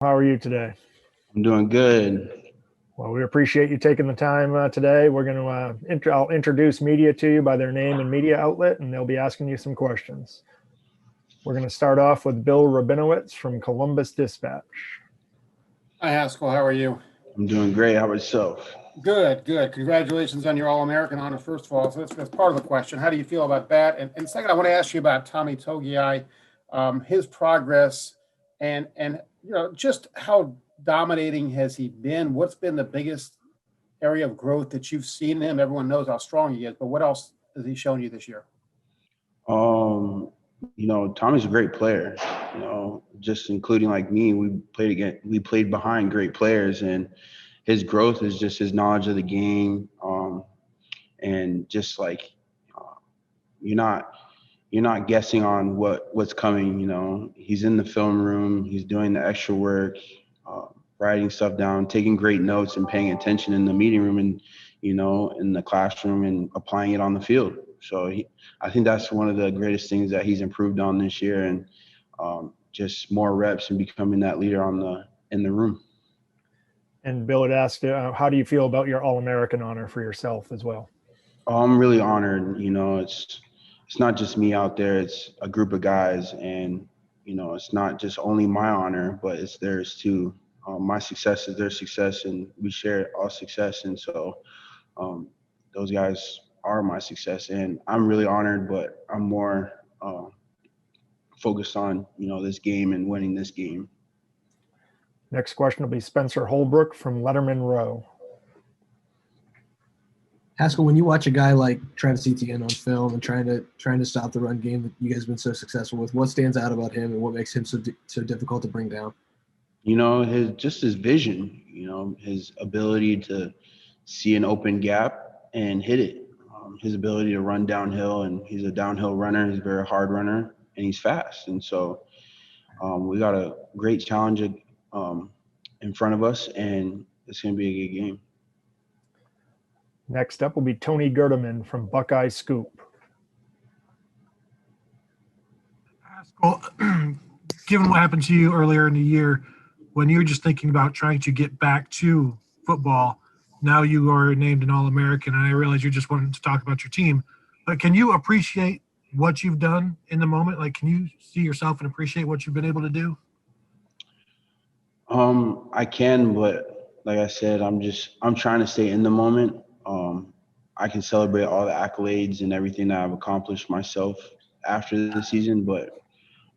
How are you today? I'm doing good. Well, we appreciate you taking the time today. We're going to I'll introduce media to you by their name and media outlet, and they'll be asking you some questions. We're going to start off with Bill Rabinowitz from Columbus Dispatch. Hi, Haskell. How are you? I'm doing great. How about yourself? Good, good. Congratulations on your All-American honor, first of all. So that's part of the question. How do you feel about that? And second, I want to ask you about Tommy Togiai, his progress, and just how dominating has he been? What's been the biggest area of growth that you've seen in him? Everyone knows how strong he is, but what else has he shown you this year? Tommy's a great player. Just including like me, we played behind great players, and his growth is just his knowledge of the game, and just like you're not you're not guessing on what's coming. He's in the film room, he's doing the extra work, uh, writing stuff down, taking great notes, and paying attention in the meeting room and in the classroom and applying it on the field. So I think that's one of the greatest things that he's improved on this year, and just more reps and becoming that leader in the room. And Bill had asked, how do you feel about your All American honor for yourself as well? Oh, I'm really honored. It's not just me out there; it's a group of guys, and it's not just only my honor, but it's theirs too. My success is their success, and we share our success. And so, um, those guys are my success, and I'm really honored. But I'm more focused on this game and winning this game. Next question will be Spencer Holbrook from Letterman Row. Haskell, when you watch a guy like Trent CTN on film and trying to stop the run game that you guys have been so successful with, what stands out about him and what makes him so difficult to bring down? His vision. His ability to see an open gap and hit it. His ability to run downhill, and he's a downhill runner. He's a very hard runner, and he's fast. And so we got a great challenge um, in front of us, and it's going to be a good game. Next up will be Tony Gerdaman from Buckeye Scoop. Well, given what happened to you earlier in the year, when you were just thinking about trying to get back to football, now you are named an All-American, and I realize you're just wanting to talk about your team. But can you appreciate what you've done in the moment? Like, can you see yourself and appreciate what you've been able to do? I can, but like I said, I'm trying to stay in the moment. I can celebrate all the accolades and everything that I've accomplished myself after the season, but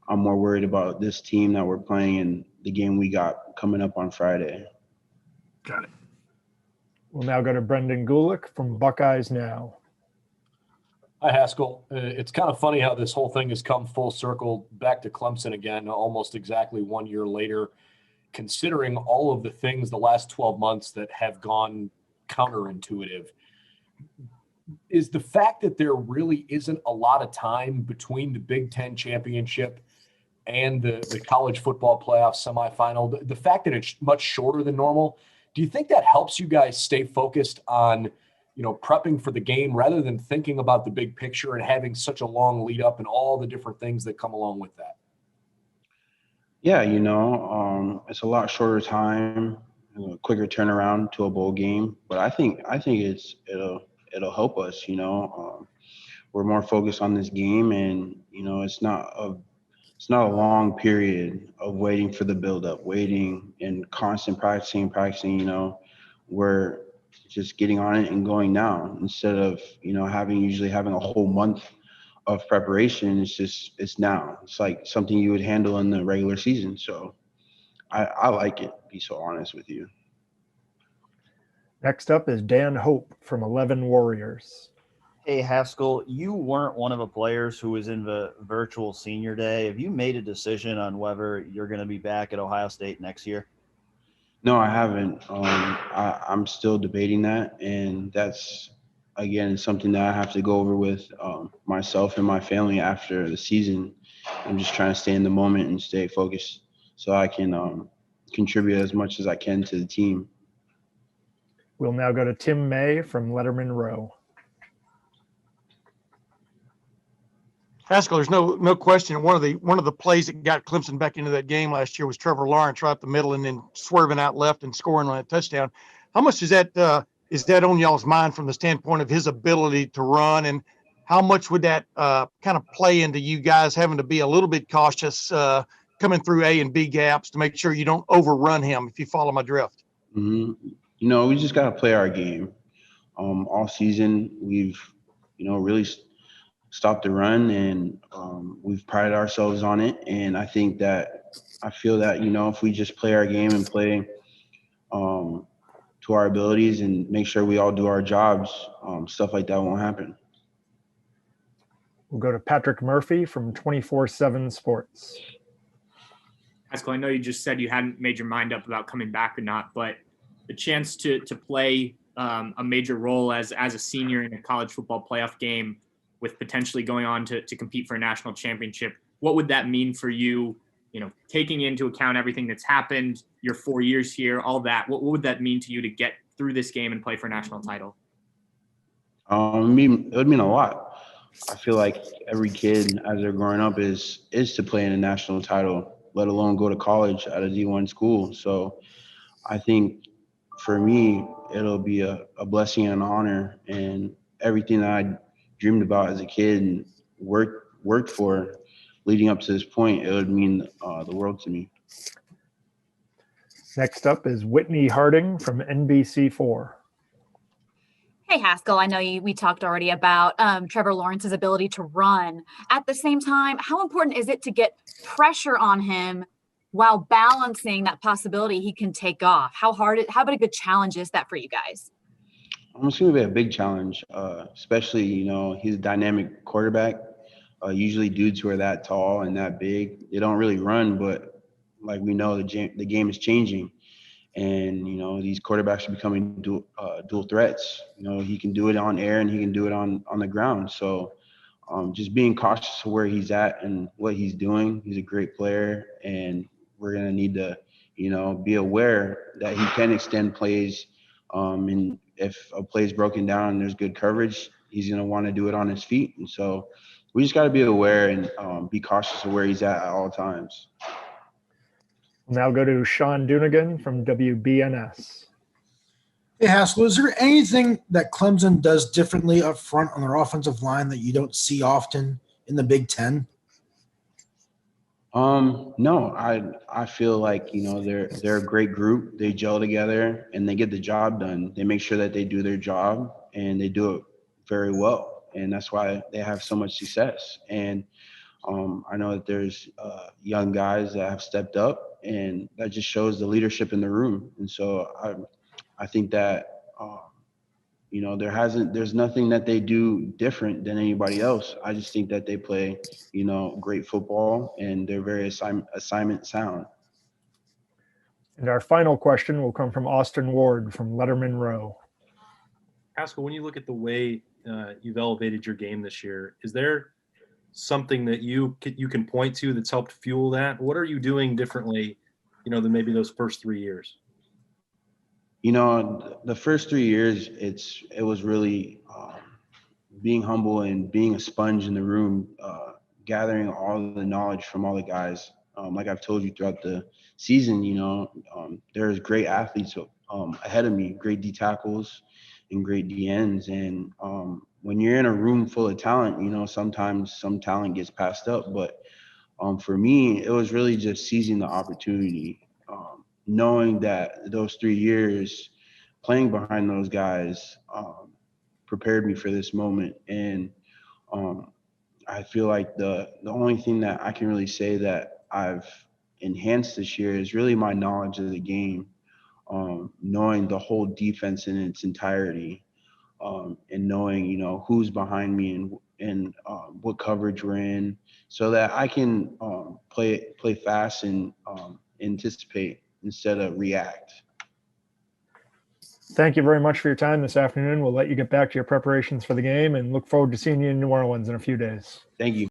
I'm more worried about this team that we're playing and the game we got coming up on Friday. Got it. We'll now go to Brendan Gulick from Buckeyes Now. Hi, Haskell. It's kind of funny how this whole thing has come full circle back to Clemson again, almost exactly 1 year later, considering all of the things the last 12 months that have gone counterintuitive. Is the fact that there really isn't a lot of time between the Big Ten championship and the college football playoff semifinal, the fact that it's much shorter than normal, do you think that helps you guys stay focused on, prepping for the game rather than thinking about the big picture and having such a long lead up and all the different things that come along with that? Yeah, it's a lot shorter time, quicker turnaround to a bowl game, but I think it'll help us. We're more focused on this game, and it's not a long period of waiting for the buildup, waiting and constant practicing. We're just getting on it and going now instead of having a whole month of preparation. It's now. It's like something you would handle in the regular season. So I like it. To be so honest with you. Next up is Dan Hope from 11 Warriors. Hey, Haskell, you weren't one of the players who was in the virtual senior day. Have you made a decision on whether you're going to be back at Ohio State next year? No, I haven't. I'm still debating that, and that's again something that I have to go over with myself and my family after the season. I'm just trying to stay in the moment and stay focused so I can contribute as much as I can to the team. We'll now go to Tim May from Letterman Row. Haskell, there's no question. One of the plays that got Clemson back into that game last year was Trevor Lawrence right up the middle and then swerving out left and scoring on a touchdown. How much is that on y'all's mind from the standpoint of his ability to run, and how much would that kind of play into you guys having to be a little bit cautious coming through A and B gaps to make sure you don't overrun him, if you follow my drift? Mm-hmm. We just got to play our game. All season, we've, really stopped the run, and we've prided ourselves on it. And I feel that, if we just play our game and play to our abilities and make sure we all do our jobs, stuff like that won't happen. We'll go to Patrick Murphy from 24/7 Sports. Haskell, I know you just said you hadn't made your mind up about coming back or not, but the chance to play a major role as a senior in a college football playoff game with potentially going on to compete for a national championship, what would that mean for you, taking into account everything that's happened, your 4 years here, all that? What would that mean to you to get through this game and play for a national title? It would mean a lot. I feel like every kid as they're growing up is to play in a national title, let alone go to college at a D1 school. So I think for me, it'll be a blessing and an honor, and everything that I dreamed about as a kid and worked for leading up to this point, it would mean the world to me. Next up is Whitney Harding from NBC4. Hey, Haskell, I know we talked already about Trevor Lawrence's ability to run. At the same time, how important is it to get pressure on him while balancing that possibility he can take off? How big a good challenge is that for you guys? It's going to be a big challenge, especially, he's a dynamic quarterback. Usually dudes who are that tall and that big, they don't really run, but like we know, the game is changing. And, these quarterbacks are becoming dual threats. He can do it on air and he can do it on the ground. So just being cautious of where he's at and what he's doing. He's a great player, and we're going to need to, be aware that he can extend plays. And if a play is broken down and there's good coverage, he's going to want to do it on his feet. And so we just got to be aware and be cautious of where he's at all times. We'll now go to Sean Dunigan from WBNS. Hey, Haskell, is there anything that Clemson does differently up front on their offensive line that you don't see often in the Big Ten? No, I feel like, they're a great group. They gel together and they get the job done. They make sure that they do their job and they do it very well. And that's why they have so much success. And I know that there's young guys that have stepped up, and that just shows the leadership in the room. And so I think that, there's nothing that they do different than anybody else. I just think that they play, great football, and they're very assignment sound. And our final question will come from Austin Ward from Letterman Row. Haskell, when you look at the way you've elevated your game this year, is there something that you can point to that's helped fuel that? What are you doing differently, than maybe those first 3 years? The first 3 years, it was really being humble and being a sponge in the room, gathering all the knowledge from all the guys. Like I've told you throughout the season, there's great athletes ahead of me, great D tackles and great DNs. And when you're in a room full of talent, sometimes some talent gets passed up. But for me, it was really just seizing the opportunity, knowing that those 3 years playing behind those guys prepared me for this moment. And I feel like the only thing that I can really say that I've enhanced this year is really my knowledge of the game, knowing the whole defense in its entirety, and knowing, who's behind me and what coverage we're in, so that I can play fast and anticipate instead of react. Thank you very much for your time this afternoon. We'll let you get back to your preparations for the game and look forward to seeing you in New Orleans in a few days. Thank you.